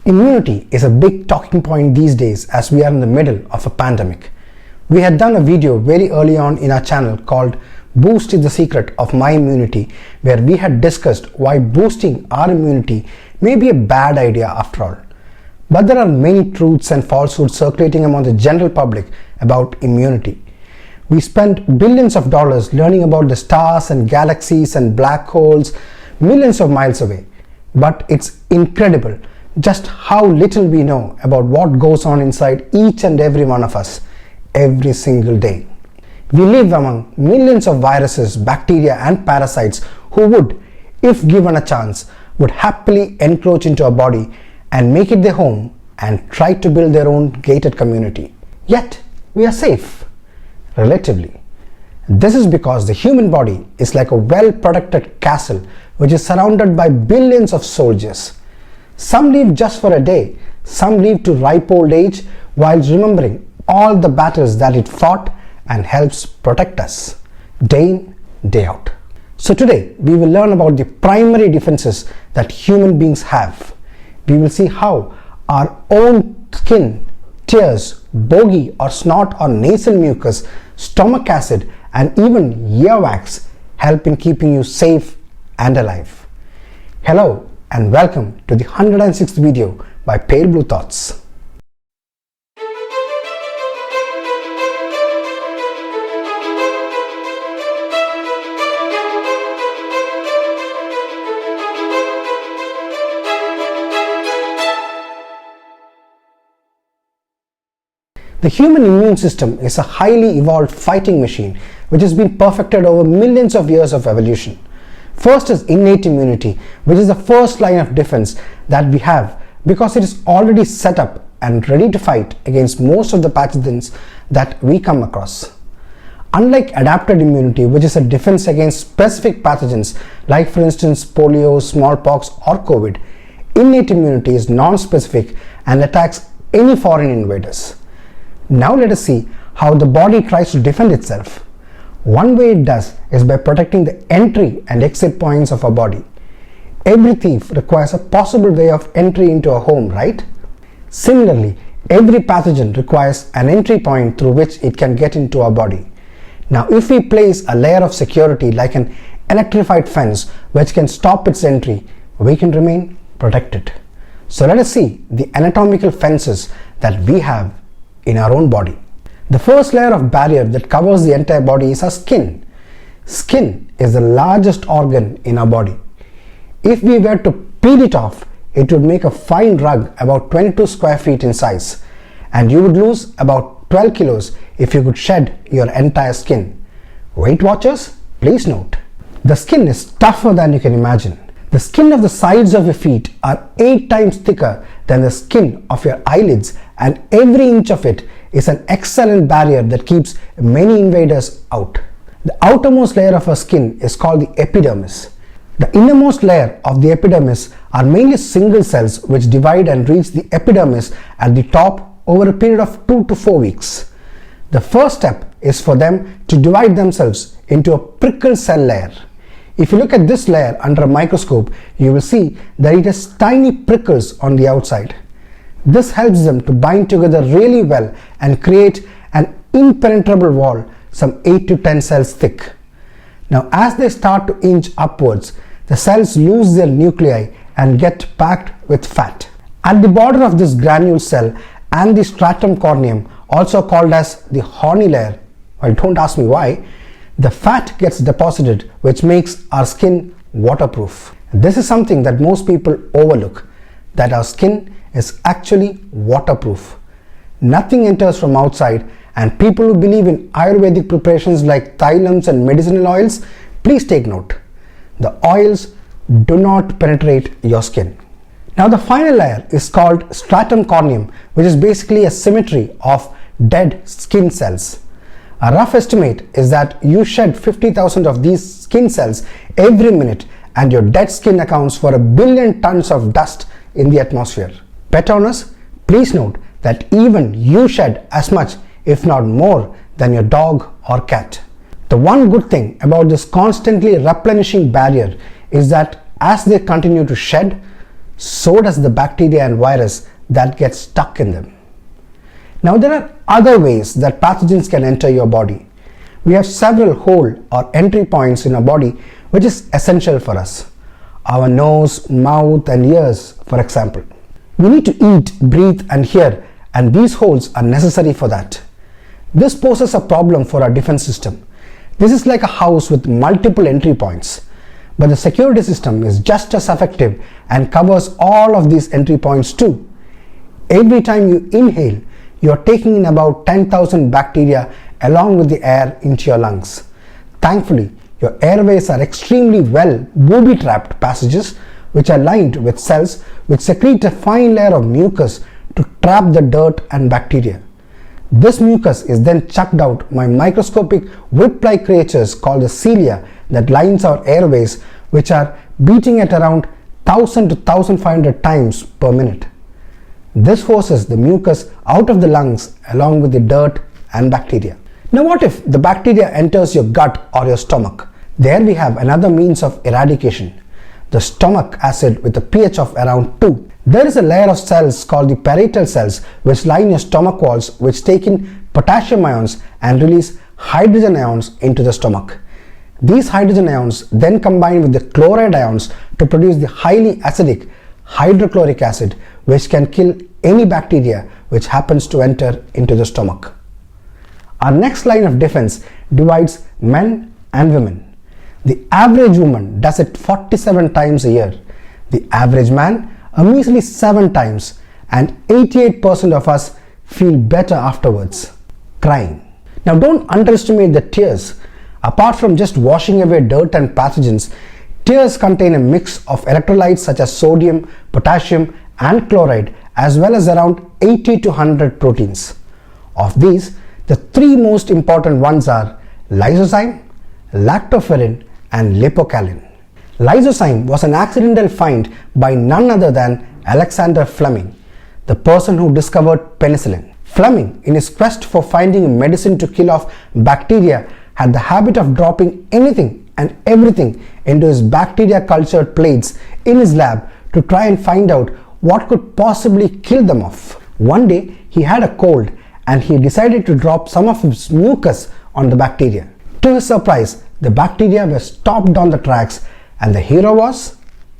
Immunity is a big talking point these days as we are in the middle of a pandemic. We had done a video very early on in our channel called Boost is the Secret of My Immunity, where we had discussed why boosting our immunity may be a bad idea after all. But there are many truths and falsehoods circulating among the general public about immunity. We spent billions of dollars learning about the stars and galaxies and black holes millions of miles away. But it's incredible just how little we know about what goes on inside each and every one of us every single day. We live among millions of viruses, bacteria and parasites who would, if given a chance, would happily encroach into our body and make it their home and try to build their own gated community. Yet, we are safe, relatively. This is because the human body is like a well-protected castle which is surrounded by billions of soldiers. Some live just for a day, some live to ripe old age while remembering all the battles that it fought and helps protect us day in, day out. So today we will learn about the primary defenses that human beings have. We will see how our own skin, tears, bogey or snot or nasal mucus, stomach acid and even earwax help in keeping you safe and alive. Hello and welcome to the 106th video by Pale Blue Thoughts. The human immune system is a highly evolved fighting machine which has been perfected over millions of years of evolution. First is innate immunity, which is the first line of defense that we have because it is already set up and ready to fight against most of the pathogens that we come across. Unlike adapted immunity, which is a defense against specific pathogens like for instance polio, smallpox or COVID, innate immunity is non-specific and attacks any foreign invaders. Now let us see how the body tries to defend itself. One way it does is by protecting the entry and exit points of our body. Every thief requires a possible way of entry into a home, right? Similarly, every pathogen requires an entry point through which it can get into our body. Now, if we place a layer of security like an electrified fence which can stop its entry, we can remain protected. So let us see the anatomical fences that we have in our own body. The first layer of barrier that covers the entire body is our skin. Skin is the largest organ in our body. If we were to peel it off, it would make a fine rug about 22 square feet in size, and you would lose about 12 kilos if you could shed your entire skin. Weight Watchers, please note, the skin is tougher than you can imagine. The skin of the sides of your feet are 8 times thicker than the skin of your eyelids, and every inch of it is an excellent barrier that keeps many invaders out. The outermost layer of our skin is called the epidermis. The innermost layer of the epidermis are mainly single cells which divide and reach the epidermis at the top over a period of 2 to 4 weeks. The first step is for them to divide themselves into a prickle cell layer. If you look at this layer under a microscope, you will see that it has tiny prickles on the outside. This helps them to bind together really well and create an impenetrable wall some 8 to 10 cells thick. Now as they start to inch upwards, the cells lose their nuclei and get packed with fat. At the border of this granule cell and the stratum corneum, also called as the horny layer, well, don't ask me why, the fat gets deposited which makes our skin waterproof. This is something that most people overlook, that our skin is actually waterproof. Nothing enters from outside, and people who believe in Ayurvedic preparations like thylams and medicinal oils, please take note. The oils do not penetrate your skin. Now the final layer is called stratum corneum, which is basically a symmetry of dead skin cells. A rough estimate is that you shed 50,000 of these skin cells every minute, and your dead skin accounts for 1 billion tons of dust in the atmosphere. Pet owners, please note that even you shed as much, if not more, than your dog or cat. The one good thing about this constantly replenishing barrier is that as they continue to shed, so does the bacteria and virus that get stuck in them. Now there are other ways that pathogens can enter your body. We have several hole or entry points in our body which is essential for us. Our nose, mouth and ears, for example. We need to eat, breathe and hear, and these holes are necessary for that. This poses a problem for our defense system. This is like a house with multiple entry points, but the security system is just as effective and covers all of these entry points too. Every time you inhale, you are taking in about 10,000 bacteria along with the air into your lungs. Thankfully, your airways are extremely well booby-trapped passages which are lined with cells which secrete a fine layer of mucus to trap the dirt and bacteria. This mucus is then chucked out by microscopic whip-like creatures called the cilia that lines our airways, which are beating at around 1000 to 1500 times per minute. This forces the mucus out of the lungs along with the dirt and bacteria. Now what if the bacteria enters your gut or your stomach? There we have another means of eradication, the stomach acid with a pH of around 2. There is a layer of cells called the parietal cells which line your stomach walls, which take in potassium ions and release hydrogen ions into the stomach. These hydrogen ions then combine with the chloride ions to produce the highly acidic hydrochloric acid, which can kill any bacteria which happens to enter into the stomach. Our next line of defense divides men and women. The average woman does it 47 times a year. The average man a measly 7 times, and 88% of us feel better afterwards. Crying. Now don't underestimate the tears. Apart from just washing away dirt and pathogens, tears contain a mix of electrolytes such as sodium, potassium and chloride, as well as around 80 to 100 proteins. Of these, the 3 most important ones are lysozyme, lactoferrin and lipocalin. Lysozyme was an accidental find by none other than Alexander Fleming, the person who discovered penicillin. Fleming, in his quest for finding a medicine to kill off bacteria, had the habit of dropping anything and everything into his bacteria cultured plates in his lab to try and find out what could possibly kill them off. One day he had a cold and he decided to drop some of his mucus on the bacteria. To his surprise, the bacteria were stopped on the tracks, and the hero was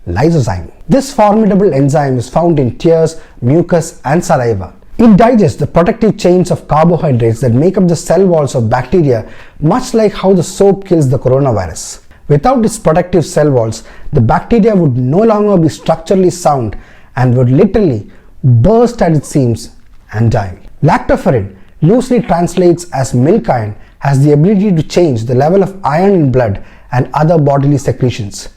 lysozyme. This formidable enzyme is found in tears, mucus and saliva. It digests the protective chains of carbohydrates that make up the cell walls of bacteria, much like how the soap kills the coronavirus. Without its protective cell walls, the bacteria would no longer be structurally sound and would literally burst at its seams and die. Lactoferrin, loosely translates as milk iron, has the ability to change the level of iron in blood and other bodily secretions.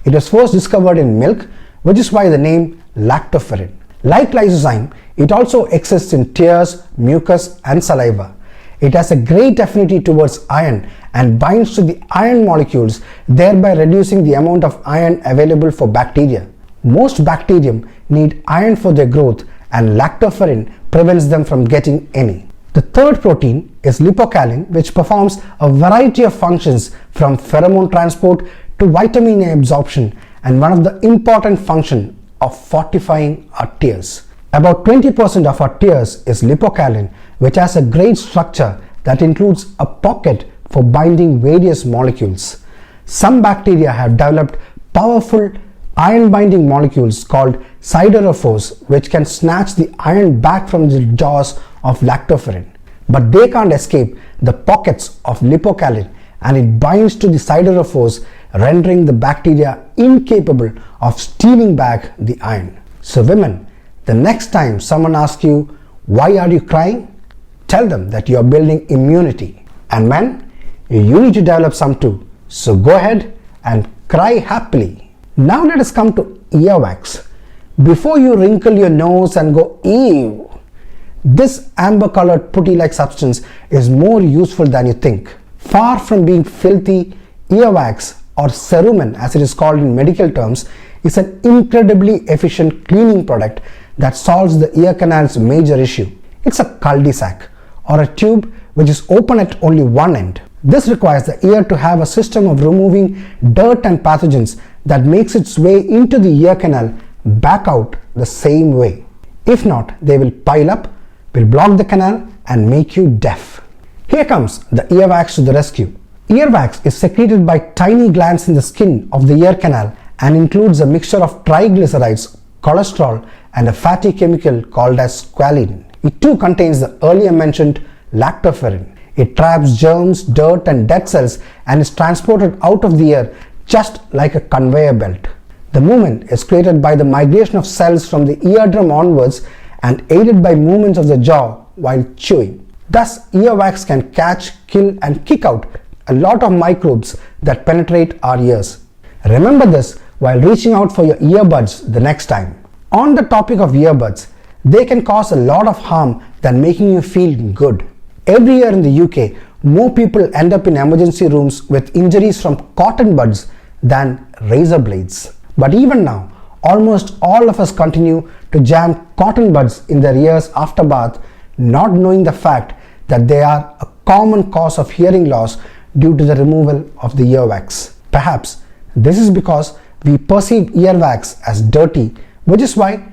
It was first discovered in milk, which is why the name lactoferrin. Like lysozyme, it also exists in tears, mucus and saliva. It has a great affinity towards iron and binds to the iron molecules, thereby reducing the amount of iron available for bacteria. Most bacterium need iron for their growth, and lactoferrin prevents them from getting any. The third protein is lipocalin, which performs a variety of functions from pheromone transport to vitamin A absorption, and one of the important functions of fortifying our tears. About 20% of our tears is lipocalin, which has a great structure that includes a pocket for binding various molecules. Some bacteria have developed powerful iron binding molecules called siderophores, which can snatch the iron back from the jaws of lactoferrin. But they can't escape the pockets of lipocalin, and it binds to the siderophores, rendering the bacteria incapable of stealing back the iron. So women, the next time someone asks you, why are you crying? Tell them that you are building immunity. And men, you need to develop some too. So go ahead and cry happily. Now let us come to earwax. Before you wrinkle your nose and go, ew, this amber colored putty like substance is more useful than you think. Far from being filthy, earwax, or cerumen as it is called in medical terms, is an incredibly efficient cleaning product that solves the ear canal's major issue. It's a cul-de-sac, or a tube which is open at only one end. This requires the ear to have a system of removing dirt and pathogens that makes its way into the ear canal back out the same way. If not, they will pile up, will block the canal and make you deaf. Here comes the earwax to the rescue. Earwax is secreted by tiny glands in the skin of the ear canal and includes a mixture of triglycerides, cholesterol and a fatty chemical called as squalene. It too contains the earlier mentioned lactoferrin. It traps germs, dirt and dead cells and is transported out of the ear just like a conveyor belt. The movement is created by the migration of cells from the eardrum onwards and aided by movements of the jaw while chewing. Thus, earwax can catch, kill and kick out a lot of microbes that penetrate our ears. Remember this while reaching out for your earbuds the next time. On the topic of earbuds, they can cause a lot of harm than making you feel good. Every year in the UK, more people end up in emergency rooms with injuries from cotton buds than razor blades. But even now, almost all of us continue to jam cotton buds in their ears after bath, not knowing the fact that they are a common cause of hearing loss due to the removal of the earwax. Perhaps this is because we perceive earwax as dirty, which is why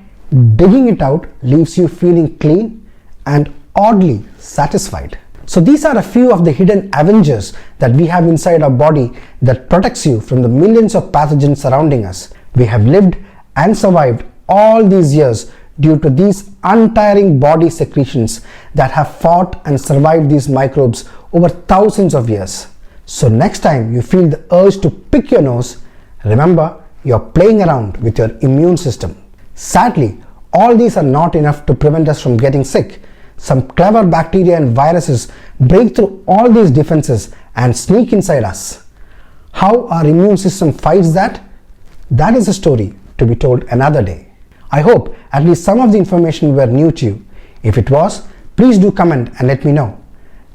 digging it out leaves you feeling clean and oddly satisfied. So these are a few of the hidden Avengers that we have inside our body that protects you from the millions of pathogens surrounding us. We have lived and survived all these years due to these untiring body secretions that have fought and survived these microbes over thousands of years. So next time you feel the urge to pick your nose, remember you're playing around with your immune system. Sadly, all these are not enough to prevent us from getting sick. Some clever bacteria and viruses break through all these defenses and sneak inside us. How our immune system fights that? That is a story to be told another day. I hope at least some of the information were new to you. If it was, please do comment and let me know.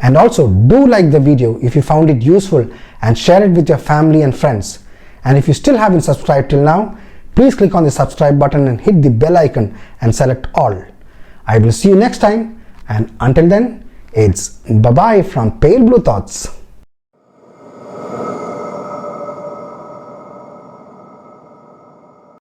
And also do like the video if you found it useful and share it with your family and friends. And if you still haven't subscribed till now, please click on the subscribe button and hit the bell icon and select all. I will see you next time, and until then, it's bye-bye from Pale Blue Thoughts.